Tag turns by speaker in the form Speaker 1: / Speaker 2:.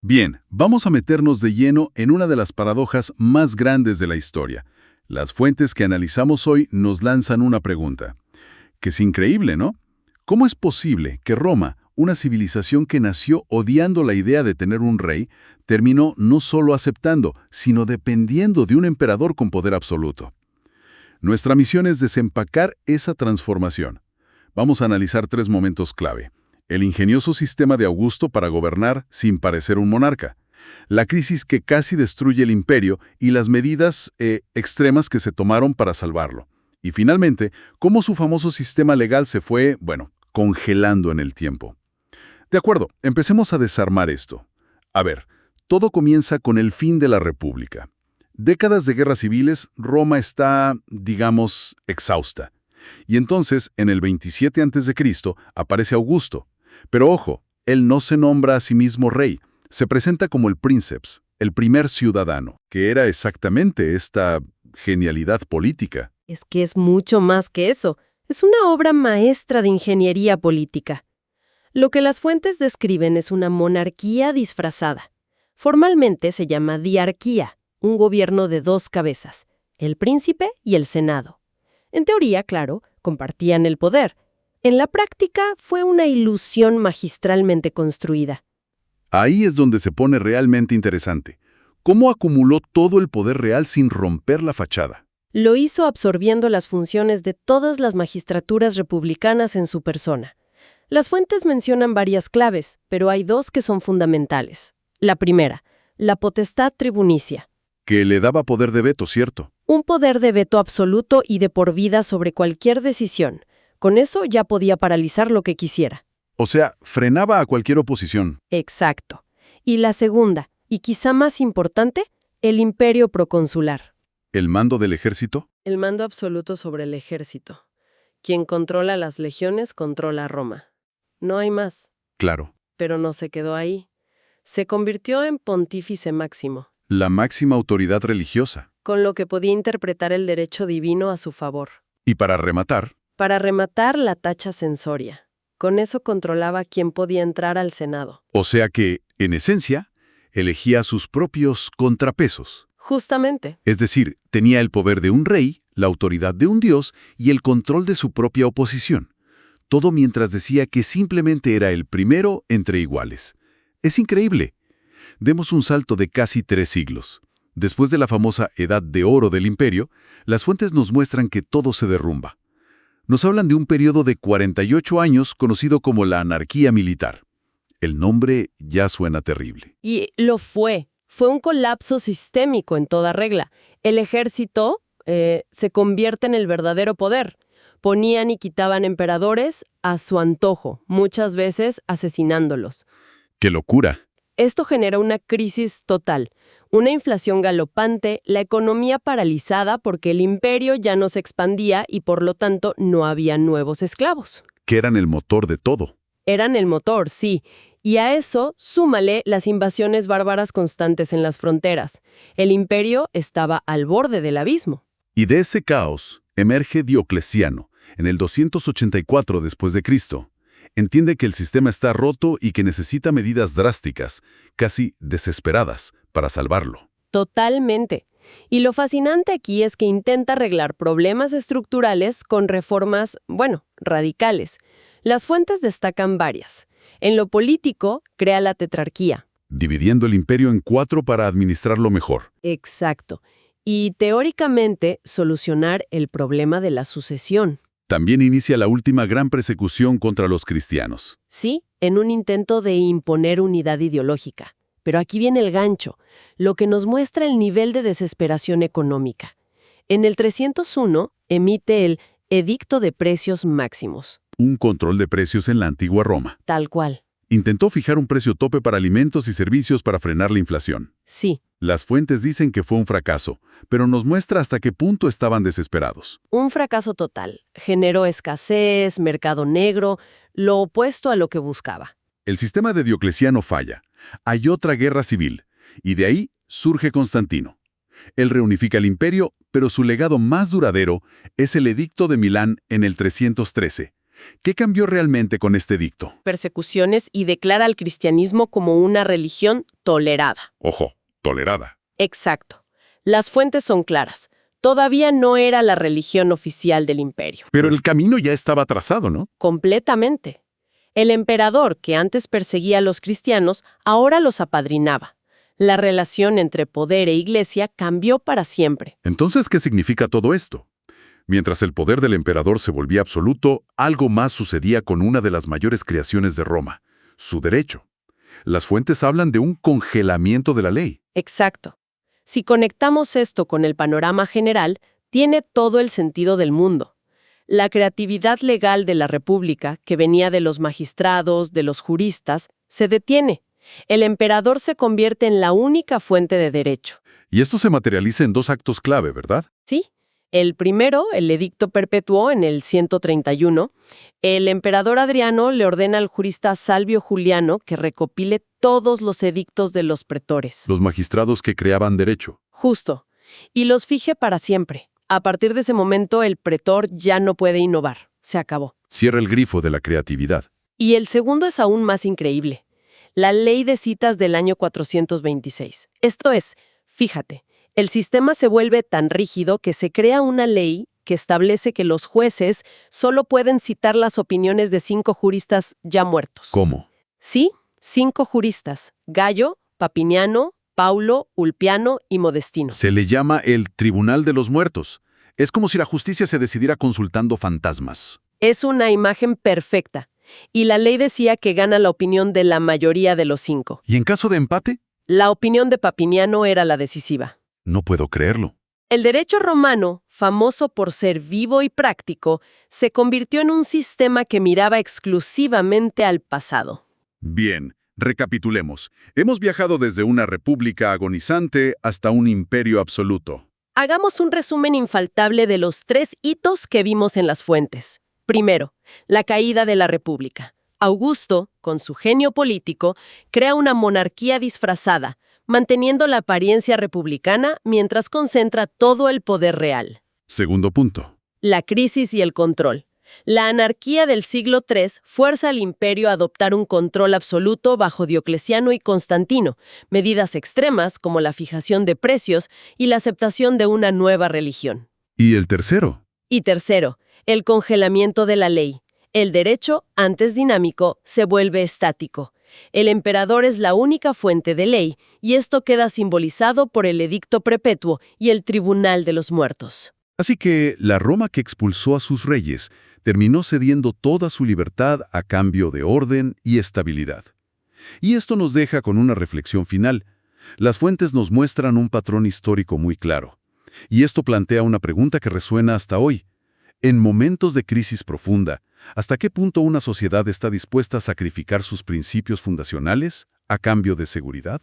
Speaker 1: Bien, vamos a meternos de lleno en una de las paradojas más grandes de la historia. Las fuentes que analizamos hoy nos lanzan una pregunta, que es increíble, ¿no? ¿Cómo es posible que Roma, una civilización que nació odiando la idea de tener un rey, terminó no solo aceptando, sino dependiendo de un emperador con poder absoluto? Nuestra misión es desempacar esa transformación. Vamos a analizar tres momentos clave. El ingenioso sistema de Augusto para gobernar sin parecer un monarca, la crisis que casi destruye el imperio y las medidas extremas que se tomaron para salvarlo. Y finalmente, cómo su famoso sistema legal se fue, congelando en el tiempo. De acuerdo, empecemos a desarmar esto. A ver, todo comienza con el fin de la República. Décadas de guerras civiles, Roma está, digamos, exhausta. Y entonces, en el 27 a.C., aparece Augusto. Pero ojo, él no se nombra a sí mismo rey, se presenta como el princeps, el primer ciudadano, que era exactamente esta genialidad política.
Speaker 2: Es que es mucho más que eso. Es una obra maestra de ingeniería política. Lo que las fuentes describen es una monarquía disfrazada. Formalmente se llama diarquía, un gobierno de dos cabezas, el príncipe y el senado. En teoría, claro, compartían el poder. En la práctica fue una ilusión magistralmente construida.
Speaker 1: Ahí es donde se pone realmente interesante. ¿Cómo acumuló todo el poder real sin romper la fachada?
Speaker 2: Lo hizo absorbiendo las funciones de todas las magistraturas republicanas en su persona. Las fuentes mencionan varias claves, pero hay dos que son fundamentales. La primera, la potestad tribunicia.
Speaker 1: Que le daba poder de veto, ¿cierto?
Speaker 2: Un poder de veto absoluto y de por vida sobre cualquier decisión. Con eso ya podía paralizar lo que quisiera.
Speaker 1: O sea, frenaba a cualquier oposición.
Speaker 2: Exacto. Y la segunda, y quizá más importante, el imperio proconsular.
Speaker 1: ¿El mando del ejército?
Speaker 2: El mando absoluto sobre el ejército. Quien controla las legiones controla Roma. No hay más.
Speaker 1: Claro.
Speaker 2: Pero no se quedó ahí. Se convirtió en pontífice máximo,
Speaker 1: La máxima autoridad religiosa.
Speaker 2: con lo que podía interpretar el derecho divino a su favor.
Speaker 1: Y para rematar,
Speaker 2: Para rematar, la tacha censoria. Con eso controlaba quién podía entrar al Senado.
Speaker 1: o sea que, en esencia, elegía sus propios contrapesos.
Speaker 2: Justamente.
Speaker 1: Es decir, tenía el poder de un rey, la autoridad de un dios y el control de su propia oposición. Todo mientras decía que simplemente era el primero entre iguales. Es increíble. Demos un salto de casi 3 siglos. Después de la famosa Edad de Oro del Imperio, las fuentes nos muestran que todo se derrumba. Nos hablan de un periodo de 48 años conocido como la anarquía militar. El nombre ya suena terrible.
Speaker 2: Y lo fue. Fue un colapso sistémico en toda regla. El ejército se convierte en el verdadero poder. Ponían y quitaban emperadores a su antojo, muchas veces asesinándolos.
Speaker 1: ¡Qué locura!
Speaker 2: Esto genera una crisis total, una inflación galopante, la economía paralizada porque el imperio ya no se expandía y por lo tanto no había nuevos esclavos.
Speaker 1: Que eran el motor de todo.
Speaker 2: Eran el motor, sí. Y a eso súmale las invasiones bárbaras constantes en las fronteras. El imperio estaba al borde del abismo.
Speaker 1: Y de ese caos emerge Diocleciano, en el 284 después de Cristo. Entiende que el sistema está roto y que necesita medidas drásticas, casi desesperadas, para salvarlo.
Speaker 2: Totalmente. Y lo fascinante aquí es que intenta arreglar problemas estructurales con reformas, radicales. Las fuentes destacan varias. En lo político, crea la tetrarquía.
Speaker 1: Dividiendo el imperio en 4 para administrarlo mejor.
Speaker 2: Exacto. Y teóricamente, solucionar el problema de la sucesión.
Speaker 1: También inicia la última gran persecución contra los cristianos.
Speaker 2: Sí, en un intento de imponer unidad ideológica. Pero aquí viene el gancho, lo que nos muestra el nivel de desesperación económica. En el 301 emite el Edicto de Precios Máximos.
Speaker 1: Un control de precios en la antigua Roma.
Speaker 2: Tal cual.
Speaker 1: Intentó fijar un precio tope para alimentos y servicios para frenar la inflación.
Speaker 2: Sí,
Speaker 1: Las fuentes dicen que fue un fracaso, pero nos muestra hasta qué punto estaban desesperados.
Speaker 2: un fracaso total. Generó escasez, mercado negro, lo opuesto a lo que buscaba.
Speaker 1: El sistema de Diocleciano falla. Hay otra guerra civil, y de ahí surge Constantino. Él reunifica el imperio, pero su legado más duradero es el Edicto de Milán en el 313, ¿Qué cambió realmente con este edicto?
Speaker 2: Persecuciones y declara al cristianismo como una religión tolerada.
Speaker 1: Ojo, tolerada.
Speaker 2: Exacto. Las fuentes son claras. Todavía no era la religión oficial del imperio.
Speaker 1: Pero el camino ya estaba trazado, ¿no?
Speaker 2: Completamente. El emperador, que antes perseguía a los cristianos, ahora los apadrinaba. La relación entre poder e iglesia cambió para siempre.
Speaker 1: Entonces, ¿qué significa todo esto? Mientras el poder del emperador se volvía absoluto, algo más sucedía con una de las mayores creaciones de Roma, su derecho. Las fuentes hablan de un congelamiento de la ley.
Speaker 2: Exacto. Si conectamos esto con el panorama general, tiene todo el sentido del mundo. La creatividad legal de la República, que venía de los magistrados, de los juristas, se detiene. El emperador se convierte en la única fuente de derecho.
Speaker 1: Y esto se materializa en dos actos clave, ¿verdad?
Speaker 2: ¿Sí? El primero, el edicto perpetuo en el 131, el emperador Adriano le ordena al jurista Salvio Juliano que recopile todos los edictos de los pretores.
Speaker 1: Los magistrados que creaban derecho.
Speaker 2: Justo. Y los fije para siempre. A partir de ese momento, el pretor ya no puede innovar. Se acabó.
Speaker 1: Cierra el grifo de la creatividad.
Speaker 2: Y el segundo es aún más increíble. La ley de citas del año 426. Esto es, fíjate, el sistema se vuelve tan rígido que se crea una ley que establece que los jueces solo pueden citar las opiniones de 5 juristas ya muertos.
Speaker 1: ¿Cómo?
Speaker 2: Sí, 5 juristas: Gallo, Papiniano, Paulo, Ulpiano y Modestino.
Speaker 1: Se le llama el Tribunal de los Muertos. Es como si la justicia se decidiera consultando fantasmas.
Speaker 2: Es una imagen perfecta. Y la ley decía que gana la opinión de la mayoría de los 5.
Speaker 1: ¿Y en caso de empate?
Speaker 2: La opinión de Papiniano era la decisiva.
Speaker 1: No puedo creerlo.
Speaker 2: El derecho romano, famoso por ser vivo y práctico, se convirtió en un sistema que miraba exclusivamente al pasado.
Speaker 1: Bien, recapitulemos. Hemos viajado desde una república agonizante hasta un imperio absoluto.
Speaker 2: Hagamos un resumen infaltable de los 3 hitos que vimos en las fuentes. Primero, la caída de la República. Augusto, con su genio político, crea una monarquía disfrazada, manteniendo la apariencia republicana mientras concentra todo el poder real.
Speaker 1: Segundo punto.
Speaker 2: La crisis y el control. La anarquía del siglo III fuerza al imperio a adoptar un control absoluto bajo Diocleciano y Constantino, medidas extremas como la fijación de precios y la aceptación de una nueva religión.
Speaker 1: ¿Y el tercero?
Speaker 2: Y tercero, el congelamiento de la ley. El derecho, antes dinámico, se vuelve estático. El emperador es la única fuente de ley, y esto queda simbolizado por el edicto perpetuo y el Tribunal de los Muertos.
Speaker 1: Así que la Roma que expulsó a sus reyes terminó cediendo toda su libertad a cambio de orden y estabilidad. Y esto nos deja con una reflexión final. Las fuentes nos muestran un patrón histórico muy claro. Y esto plantea una pregunta que resuena hasta hoy. En momentos de crisis profunda, ¿hasta qué punto una sociedad está dispuesta a sacrificar sus principios fundacionales a cambio de seguridad?